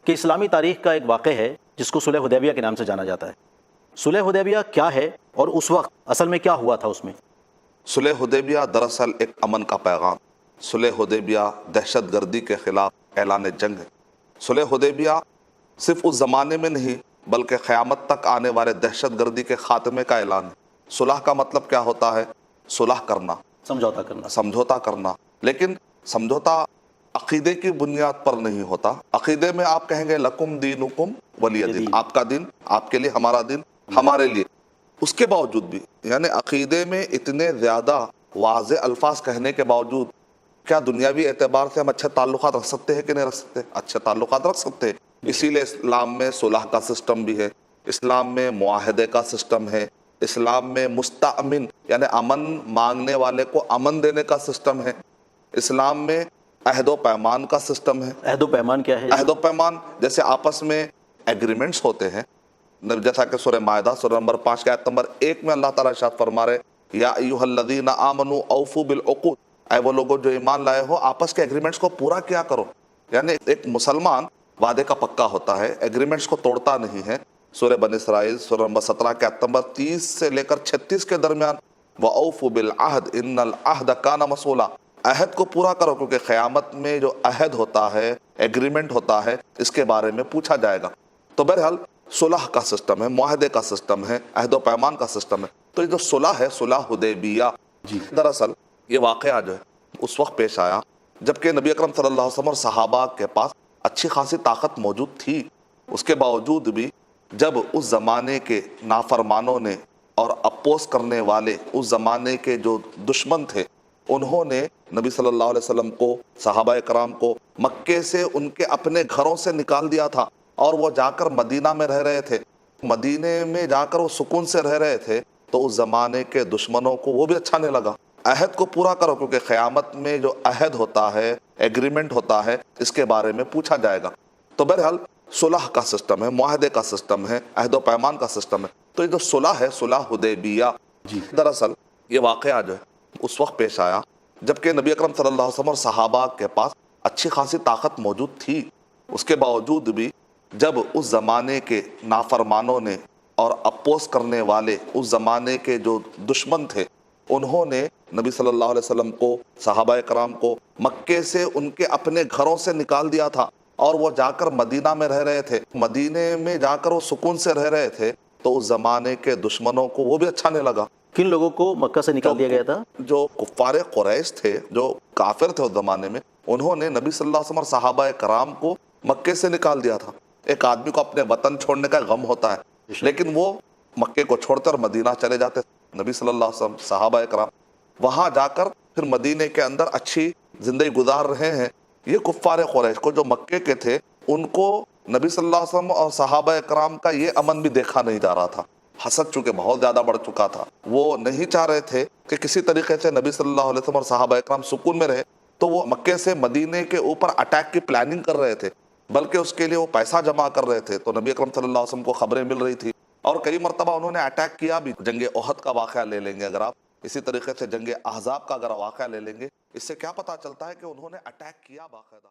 کہ اسلامی تاریخ کا ایک واقعہ ہے جس کو صلح حدیبیہ کے نام سے جانا جاتا ہے۔ صلح حدیبیہ کیا ہے اور اس وقت اصل میں کیا ہوا تھا اس میں؟ صلح حدیبیہ دراصل ایک امن کا پیغام۔ صلح حدیبیہ دہشت گردی کے خلاف اعلان جنگ ہے۔ صلح حدیبیہ صرف اس زمانے میں نہیں بلکہ قیامت تک آنے والے دہشت گردی کے خاتمے کا اعلان ہے۔ صلح کا مطلب کیا ہوتا ہے؟ صلح کرنا، سمجھوتا کرنا۔ سمجھوتا کرنا، لیکن سمجھوتا عقیدے کی بنیاد پر نہیں ہوتا۔ عقیدے میں آپ کہیں گے لکم دینکم ولی دین، آپ کا دین آپ کے لیے، ہمارا دین ہمارے لیے۔ اس کے باوجود بھی یعنی عقیدے میں اتنے زیادہ واضح الفاظ کہنے کے باوجود کیا دنیاوی اعتبار سے ہم اچھے تعلقات رکھ سکتے ہیں کہ نہیں رکھ سکتے؟ اچھے تعلقات رکھ سکتے ہیں۔ اسی لیے اسلام میں صلح کا سسٹم بھی ہے، اسلام میں معاہدے کا سسٹم ہے، اسلام میں مستأمن یعنی امن مانگنے والے کو امن دینے کا سسٹم ہے، اسلام میں عہد و پیمان کا سسٹم ہے۔ عہد و پیمان کیا ہے؟ عہد و پیمان جیسے آپس میں ایگریمنٹس ہوتے ہیں، جیسا کہ سورہ مائدہ سورہ نمبر 5 کے آیت نمبر 1 میں اللہ تعالیٰ ارشاد فرما رہے یا ایھا الذین آمنوا اوفوا بالعقود، اے وہ لوگوں جو ایمان لائے ہو آپس کے ایگریمنٹس کو پورا کیا کرو۔ یعنی ایک مسلمان وعدے کا پکا ہوتا ہے، ایگریمنٹس کو توڑتا نہیں ہے۔ سورہ بنی اسرائیل سورہ نمبر 17 کے آیت نمبر 30 سے لے کر 36 کے درمیان وَأَوْفُوا بِالْعَهْدِ إِنَّ الْعَهْدَ كَانَ مَسْئُولًا، عہد کو پورا کرو کیونکہ قیامت میں جو عہد ہوتا ہے، ایگریمنٹ ہوتا ہے، اس کے بارے میں پوچھا جائے گا۔ تو بہرحال صلح کا سسٹم ہے، معاہدے کا سسٹم ہے، عہد و پیمان کا سسٹم ہے۔ تو یہ جو صلح ہے، صلح حدیبیہ، دراصل یہ واقعہ جو ہے اس وقت پیش آیا جبکہ نبی اکرم صلی اللہ علیہ وسلم اور صحابہ کے پاس اچھی خاصی طاقت موجود تھی۔ اس کے باوجود بھی جب اس زمانے کے نافرمانوں نے اور اپوز کرنے والے اس زمانے کے جو دشمن تھے انہوں نے نبی صلی اللہ علیہ وسلم کو، صحابہ کرام کو مکے سے ان کے اپنے گھروں سے نکال دیا تھا اور وہ جا کر مدینہ میں رہ رہے تھے، مدینے میں جا کر وہ سکون سے رہ رہے تھے، تو اس زمانے کے دشمنوں کو وہ بھی اچھا نہیں لگا۔ عہد کو پورا کرو کیونکہ قیامت میں جو عہد ہوتا ہے، ایگریمنٹ ہوتا ہے، اس کے بارے میں پوچھا جائے گا۔ تو بہرحال صلح کا سسٹم ہے، معاہدے کا سسٹم ہے، عہد و پیمان کا سسٹم ہے۔ تو یہ جو صلح ہے، صلح حدیبیہ، دراصل یہ واقعہ جو ہے اس وقت پیش آیا جبکہ نبی اکرم صلی اللہ علیہ وسلم اور صحابہ کے پاس اچھی خاصی طاقت موجود تھی۔ اس کے باوجود بھی جب اس زمانے کے نافرمانوں نے اور اپوز کرنے والے اس زمانے کے جو دشمن تھے انہوں نے نبی صلی اللہ علیہ وسلم کو، صحابہ کرام کو مکے سے ان کے اپنے گھروں سے نکال دیا تھا اور وہ جا کر مدینہ میں رہ رہے تھے، مدینے میں جا کر وہ سکون سے رہ رہے تھے، تو اس زمانے کے دشمنوں کو وہ بھی اچھا نہیں لگا۔ کن لوگوں کو مکہ سے نکال دیا گیا تھا؟ جو کفار قریش تھے، جو کافر تھے اس زمانے میں، انہوں نے نبی صلی اللہ علیہ وسلم اور صحابہ کرام کو مکے سے نکال دیا تھا۔ ایک آدمی کو اپنے وطن چھوڑنے کا غم ہوتا ہے لیکن وہ مکے کو چھوڑ کر مدینہ چلے جاتے۔ نبی صلی اللہ علیہ وسلم، صحابہ کرام وہاں جا کر پھر مدینے کے اندر اچھی زندگی گزار رہے ہیں۔ یہ کفار قریش کو جو مکے کے تھے ان کو نبی صلی اللہ علیہ وسلم اور صحابہ کرام کا یہ امن بھی دیکھا نہیں جا رہا تھا۔ حسد چونکہ بہت زیادہ بڑھ چکا تھا، وہ نہیں چاہ رہے تھے کہ کسی طریقے سے نبی صلی اللہ علیہ وسلم اور صحابہ کرام سکون میں رہے، تو وہ مکے سے مدینے کے اوپر اٹیک کی پلاننگ کر رہے تھے، بلکہ اس کے لیے وہ پیسہ جمع کر رہے تھے۔ تو نبی اکرم صلی اللہ علیہ وسلم کو خبریں مل رہی تھی اور کئی مرتبہ انہوں نے اٹیک کیا بھی۔ جنگ احد کا واقعہ لے لیں گے اگر آپ، اسی طریقے سے جنگ احزاب کا اگر واقعہ لے لیں گے، اس سے کیا پتہ چلتا ہے کہ انہوں نے اٹیک کیا باقاعدہ۔